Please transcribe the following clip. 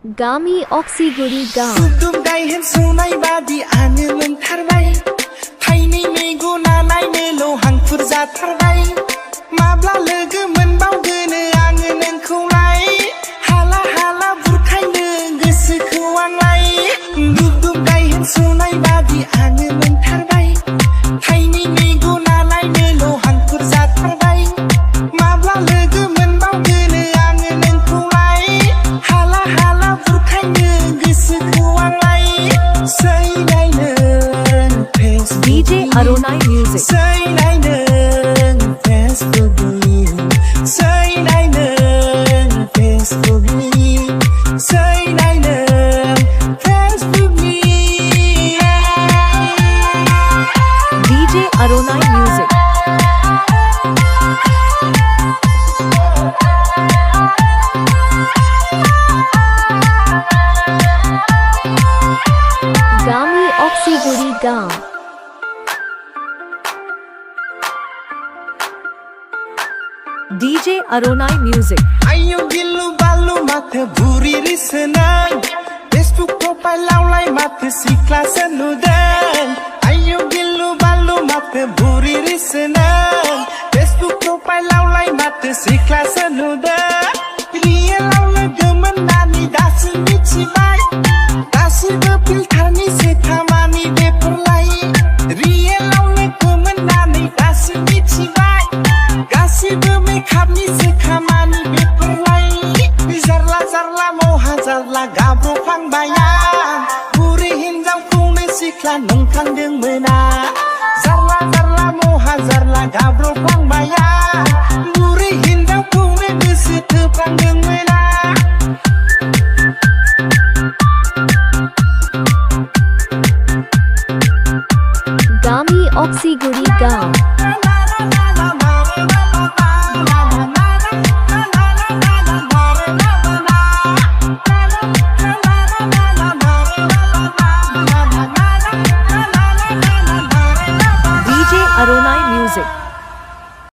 गामि अक्सिगुरि गाम दुम गायहेन सौनाय बादि आङो मोनथारबाय थाइनै मेगना नायनोल' हांखुर जाथारबाय माब्ला लोगो मोनबावगोनो आङो नोंखौलाय हाला हाला बुरखायनो गोसोखौ आंलाय दुम गायहेन सौनाय बादि आङो मोनथारबाय थाइनै मेगना नायनोल' हांखुर जाथारबाय माब्ला लोगो मोनबावगोनो आङो नोंखौलाय हाला हाला बुरखायनो गोसोखौ आंलाय सैनायनो DJ Aronai Music सैनायनो फेसबुकनि सैनायनो फेसबुकनि सैनायनो फेसबुकनि DJ Aronai Music गामि अक्सिगुरि गाम DJ Aronai Music आयौ गिलु बालु माथो बुरि रिसोनाय फेसबुक प्रफाइलावलाय माथो सिख्लासो नुदों आयौ गिलु बालु माथो बुरि रिसोनाय फेसबुक प्रफाइलावलाय माथो सिख्लासो नुदों रियेलाव लोगो मोननानै दासो मिथिबाय गासिबो फिल्टारनिसो खामानि बेफोरलाय रियेलाव लोगो मोननानै दासो मिथिबाय गासिबो मेकआपनिसो खामानि बेफोरलाय जारला जारला महा जारला गाब्रफ्लांबाय आं बुरि हिनजावखौनो सिख्ला नंखांदोंमोन आं जारला जारला महा जारला गाब्रफ्लांबाय आं बुरि हिनजावखौनो गोसो थोफ्लांदोंमोन आं गामि अक्सिगुरि गाम